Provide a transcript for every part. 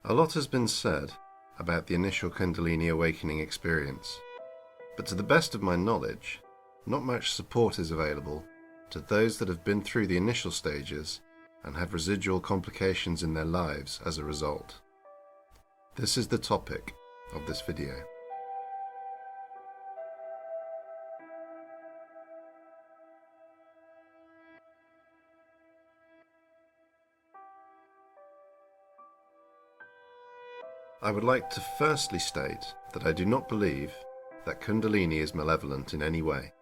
A lot has been said about the initial Kundalini awakening experience, but to the best of my knowledge, not much support is available to those that have been through the initial stages and have residual complications in their lives as a result. This is the topic of this video. I would like to firstly state that I do not believe that Kundalini is malevolent in any way.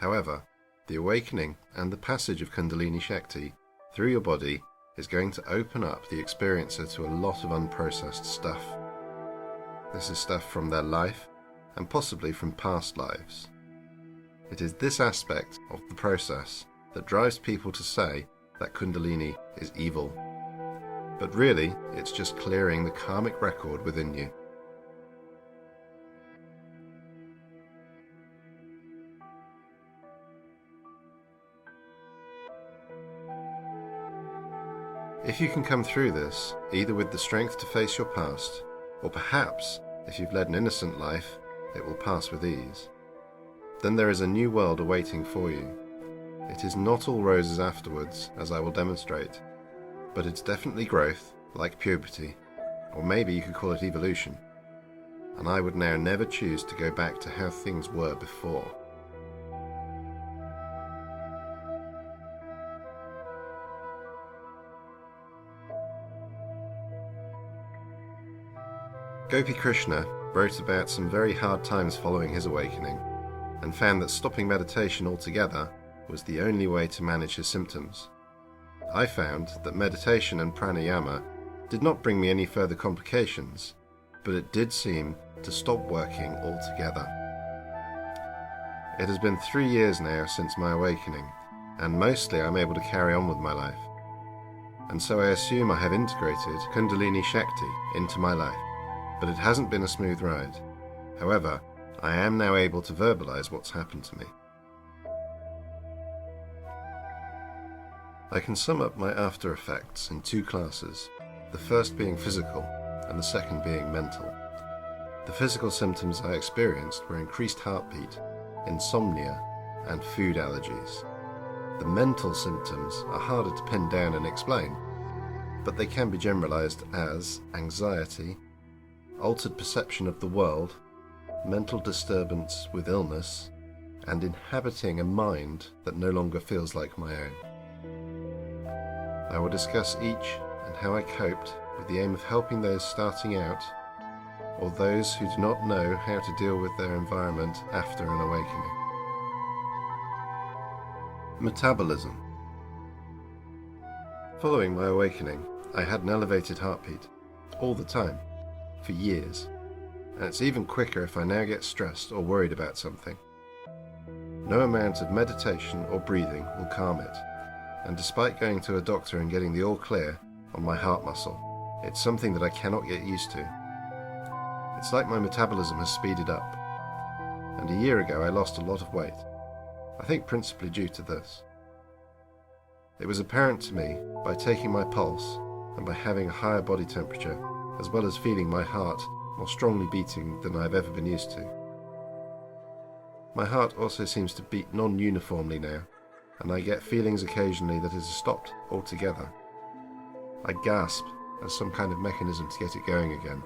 However, the awakening and the passage of Kundalini Shakti through your body is going to open up the experiencer to a lot of unprocessed stuff. This is stuff from their life and possibly from past lives. It is this aspect of the process that drives people to say that Kundalini is evil. But really, it's just clearing the karmic record within you. If you can come through this, either with the strength to face your past, or perhaps, if you've led an innocent life, it will pass with ease, then there is a new world awaiting for you. It is not all roses afterwards, as I will demonstrate, but it's definitely growth, like puberty, or maybe you could call it evolution, and I would now never choose to go back to how things were before. Gopi Krishna wrote about some very hard times following his awakening, and found that stopping meditation altogether was the only way to manage his symptoms. I found that meditation and pranayama did not bring me any further complications, but it did seem to stop working altogether. It has been 3 years now since my awakening, and mostly I'm able to carry on with my life. And so I assume I have integrated Kundalini Shakti into my life, but it hasn't been a smooth ride. However, I am now able to verbalize what's happened to me. I can sum up my after effects in 2 classes, the first being physical and the second being mental. The physical symptoms I experienced were increased heartbeat, insomnia, and food allergies. The mental symptoms are harder to pin down and explain, but they can be generalized as anxiety, altered perception of the world, mental disturbance with illness, and inhabiting a mind that no longer feels like my own. I will discuss each and how I coped with the aim of helping those starting out or those who do not know how to deal with their environment after an awakening. Metabolism. Following my awakening, I had an elevated heartbeat all the time, for years, and it's even quicker if I now get stressed or worried about something. No amount of meditation or breathing will calm it, and despite going to a doctor and getting the all clear on my heart muscle, it's something that I cannot get used to. It's like my metabolism has speeded up, and a year ago I lost a lot of weight, I think principally due to this. It was apparent to me by taking my pulse and by having a higher body temperature, as well as feeling my heart more strongly beating than I've ever been used to. My heart also seems to beat non-uniformly now, and I get feelings occasionally that it has stopped altogether. I gasp as some kind of mechanism to get it going again,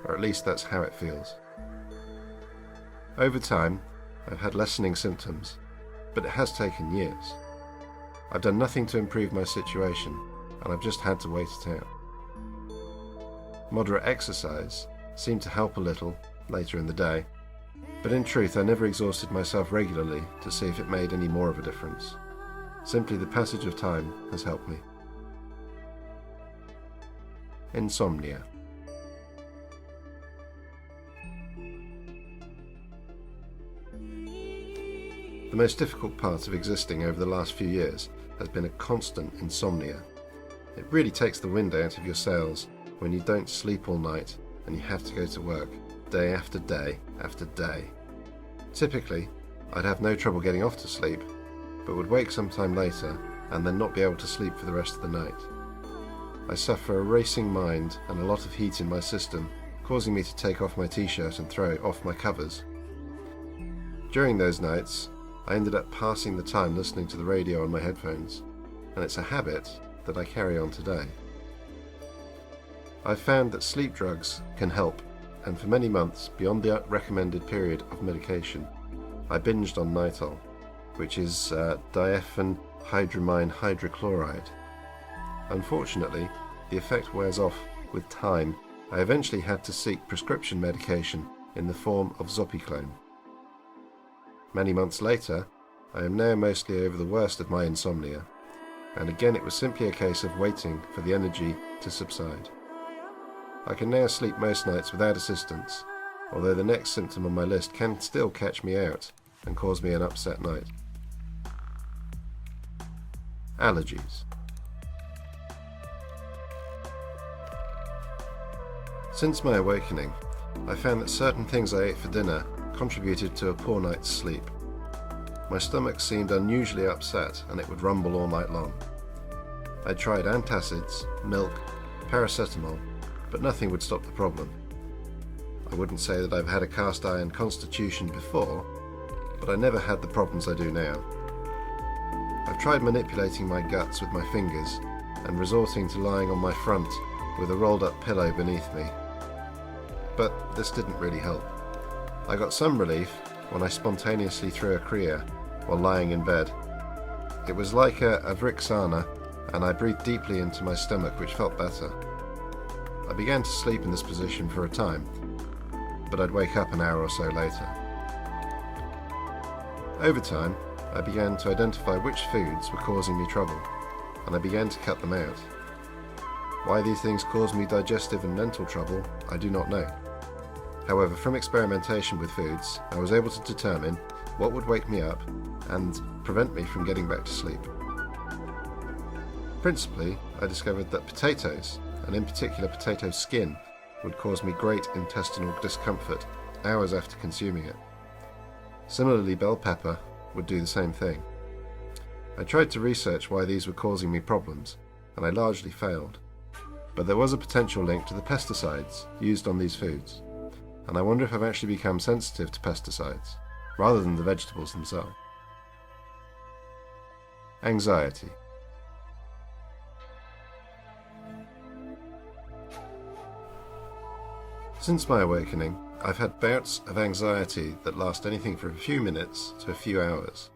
or at least that's how it feels. Over time, I've had lessening symptoms, but it has taken years. I've done nothing to improve my situation, and I've just had to wait it out. Moderate exercise seemed to help a little later in the day, but in truth I never exhausted myself regularly to see if it made any more of a difference. Simply the passage of time has helped me. Insomnia. The most difficult part of existing over the last few years has been a constant insomnia. It really takes the wind out of your sails when you don't sleep all night and you have to go to work day after day after day. Typically, I'd have no trouble getting off to sleep, but would wake sometime later and then not be able to sleep for the rest of the night. I suffer a racing mind and a lot of heat in my system, causing me to take off my t-shirt and throw off my covers. During those nights, I ended up passing the time listening to the radio on my headphones, and it's a habit that I carry on today. I've found that sleep drugs can help, and for many months, beyond the recommended period of medication, I binged on Nitol, which is diphenhydramine hydrochloride. Unfortunately, the effect wears off with time. I eventually had to seek prescription medication in the form of Zopiclone. Many months later, I am now mostly over the worst of my insomnia, and again it was simply a case of waiting for the energy to subside. I can now sleep most nights without assistance, although the next symptom on my list can still catch me out and cause me an upset night. Allergies. Since my awakening, I found that certain things I ate for dinner contributed to a poor night's sleep. My stomach seemed unusually upset and it would rumble all night long. I tried antacids, milk, paracetamol, but nothing would stop the problem. I wouldn't say that I've had a cast iron constitution before, but I never had the problems I do now. I've tried manipulating my guts with my fingers and resorting to lying on my front with a rolled up pillow beneath me. But this didn't really help. I got some relief when I spontaneously threw a kriya while lying in bed. It was like a vriksana, and I breathed deeply into my stomach, which felt better. I began to sleep in this position for a time, but I'd wake up an hour or so later. Over time, I began to identify which foods were causing me trouble, and I began to cut them out. Why these things caused me digestive and mental trouble, I do not know. However, from experimentation with foods, I was able to determine what would wake me up and prevent me from getting back to sleep. Principally, I discovered that potatoes, and in particular potato skin, would cause me great intestinal discomfort hours after consuming it. Similarly, bell pepper would do the same thing. I tried to research why these were causing me problems, and I largely failed. But there was a potential link to the pesticides used on these foods, and I wonder if I've actually become sensitive to pesticides, rather than the vegetables themselves. Anxiety. Since my awakening, I've had bouts of anxiety that last anything from a few minutes to a few hours.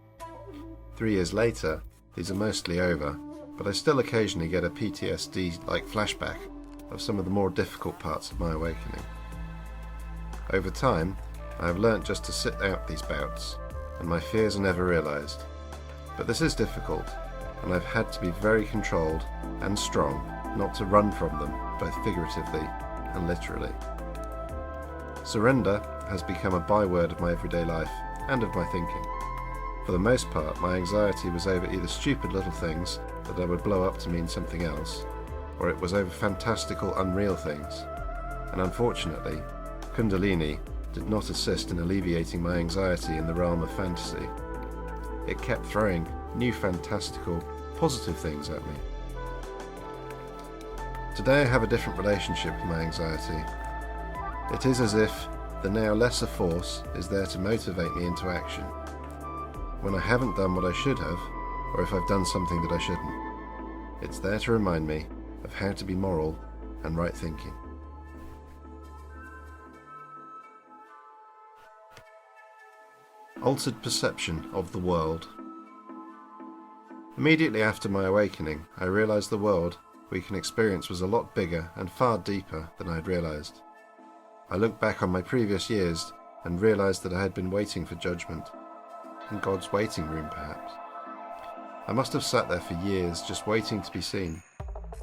3 years later, these are mostly over, but I still occasionally get a PTSD-like flashback of some of the more difficult parts of my awakening. Over time, I have learnt just to sit out these bouts, and my fears are never realised. But this is difficult, and I've had to be very controlled and strong not to run from them, both figuratively and literally. Surrender has become a byword of my everyday life and of my thinking. For the most part, my anxiety was over either stupid little things that I would blow up to mean something else, or it was over fantastical, unreal things. And unfortunately, Kundalini did not assist in alleviating my anxiety in the realm of fantasy. It kept throwing new fantastical, positive things at me. Today I have a different relationship with my anxiety. It is as if the now lesser force is there to motivate me into action when I haven't done what I should have, or if I've done something that I shouldn't. It's there to remind me of how to be moral and right thinking. Altered perception of the world. Immediately after my awakening, I realised the world we can experience was a lot bigger and far deeper than I had realised. I looked back on my previous years and realised that I had been waiting for judgment, in God's waiting room perhaps. I must have sat there for years just waiting to be seen,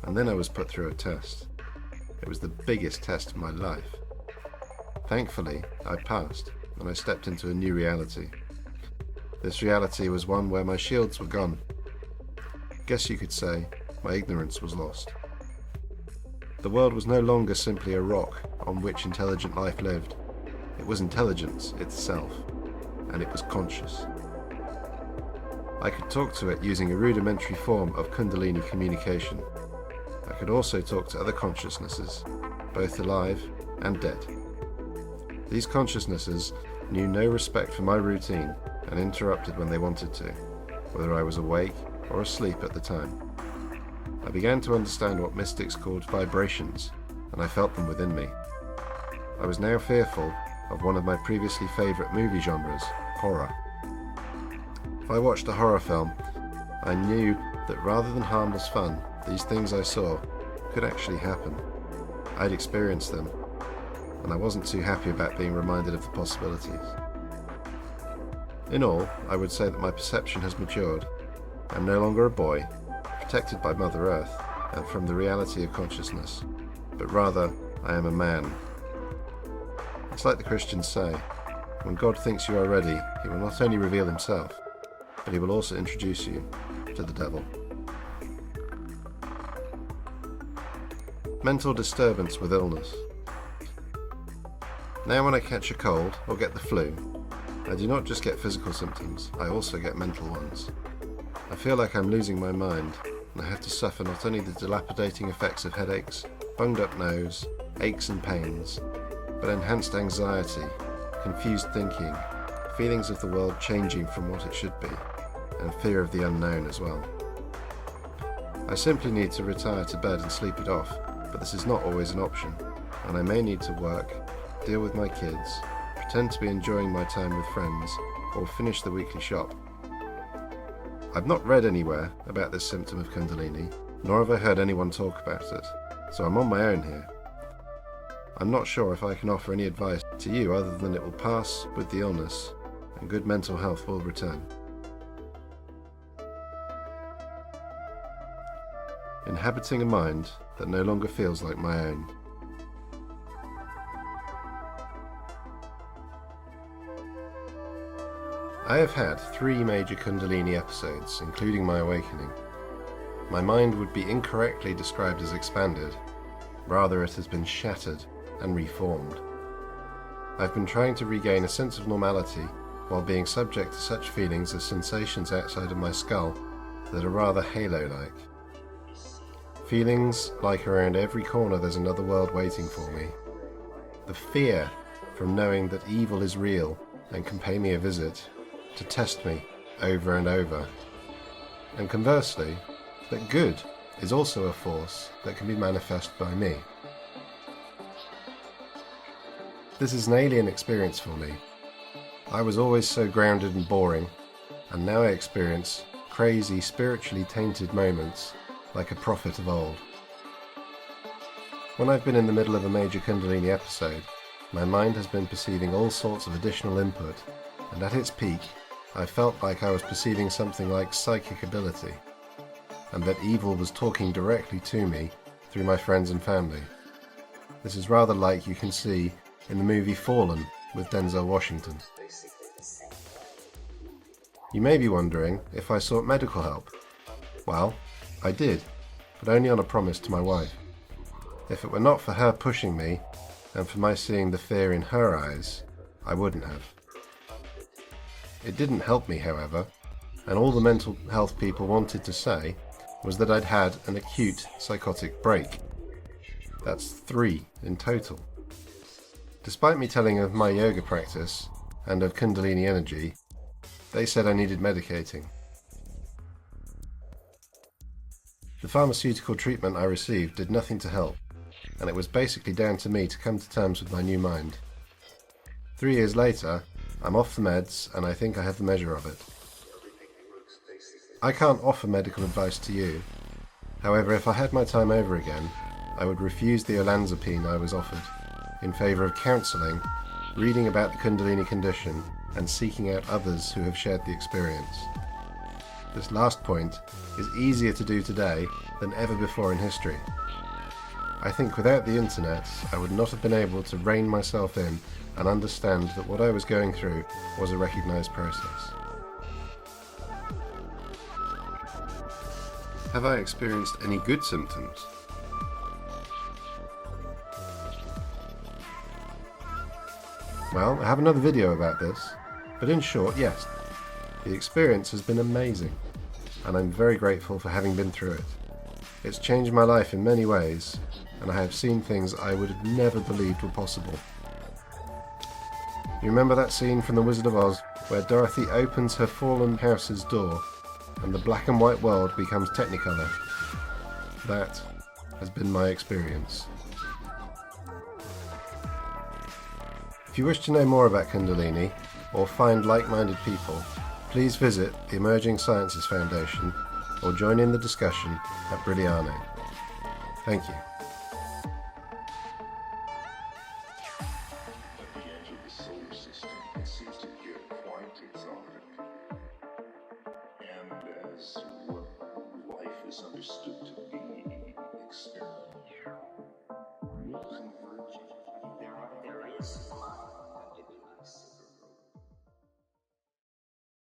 and then I was put through a test. It was the biggest test of my life. Thankfully, I passed, and I stepped into a new reality. This reality was one where my shields were gone. Guess you could say my ignorance was lost. The world was no longer simply a rock on which intelligent life lived. It was intelligence itself, and it was conscious. I could talk to it using a rudimentary form of Kundalini communication. I could also talk to other consciousnesses, both alive and dead. These consciousnesses knew no respect for my routine and interrupted when they wanted to, whether I was awake or asleep at the time. I began to understand what mystics called vibrations, and I felt them within me. I was now fearful of one of my previously favourite movie genres, horror. If I watched a horror film, I knew that rather than harmless fun, these things I saw could actually happen. I'd experienced them, and I wasn't too happy about being reminded of the possibilities. In all, I would say that my perception has matured. I'm no longer a boy, protected by Mother Earth and from the reality of consciousness, but rather I am a man. It's like the Christians say, when God thinks you are ready, he will not only reveal himself, but he will also introduce you to the devil. Mental disturbance with illness. Now when I catch a cold or get the flu, I do not just get physical symptoms, I also get mental ones. I feel like I'm losing my mind, and I have to suffer not only the dilapidating effects of headaches, bunged up nose, aches and pains, but enhanced anxiety, confused thinking, feelings of the world changing from what it should be, and fear of the unknown as well. I simply need to retire to bed and sleep it off, but this is not always an option, and I may need to work, deal with my kids, pretend to be enjoying my time with friends, or finish the weekly shop. I've not read anywhere about this symptom of Kundalini, nor have I heard anyone talk about it, so I'm on my own here. I'm not sure if I can offer any advice to you other than it will pass with the illness, and good mental health will return. Inhabiting a mind that no longer feels like my own. I have had 3 major Kundalini episodes, including my awakening. My mind would be incorrectly described as expanded, rather it has been shattered and reformed. I've been trying to regain a sense of normality while being subject to such feelings as sensations outside of my skull that are rather halo-like. Feelings like around every corner there's another world waiting for me. The fear from knowing that evil is real and can pay me a visit to test me over and over. And conversely, that good is also a force that can be manifest by me. This is an alien experience for me. I was always so grounded and boring, and now I experience crazy, spiritually tainted moments like a prophet of old. When I've been in the middle of a major Kundalini episode, my mind has been perceiving all sorts of additional input, and at its peak, I felt like I was perceiving something like psychic ability, and that evil was talking directly to me through my friends and family. This is rather like you can see in the movie Fallen with Denzel Washington. You may be wondering if I sought medical help. Well, I did, but only on a promise to my wife. If it were not for her pushing me, and for my seeing the fear in her eyes, I wouldn't have. It didn't help me, however, and all the mental health people wanted to say was that I'd had an acute psychotic break. That's 3 in total. Despite me telling of my yoga practice and of Kundalini energy, they said I needed medicating. The pharmaceutical treatment I received did nothing to help, and it was basically down to me to come to terms with my new mind. 3 years later, I'm off the meds, and I think I have the measure of it. I can't offer medical advice to you. However, if I had my time over again, I would refuse the olanzapine I was offered, in favour of counselling, reading about the Kundalini condition, and seeking out others who have shared the experience. This last point is easier to do today than ever before in history. I think without the internet, I would not have been able to rein myself in and understand that what I was going through was a recognised process. Have I experienced any good symptoms? Well, I have another video about this, but in short, yes, the experience has been amazing, and I'm very grateful for having been through it. It's changed my life in many ways, and I have seen things I would have never believed were possible. You remember that scene from The Wizard of Oz where Dorothy opens her fallen house's door and the black and white world becomes Technicolor? That has been my experience. If you wish to know more about Kundalini or find like-minded people, please visit the Emerging Sciences Foundation or join in the discussion at Brilliano. Thank you. At the edge of the solar system, it seems to get quite exotic. And as what life is understood to be experimental. Converging. There is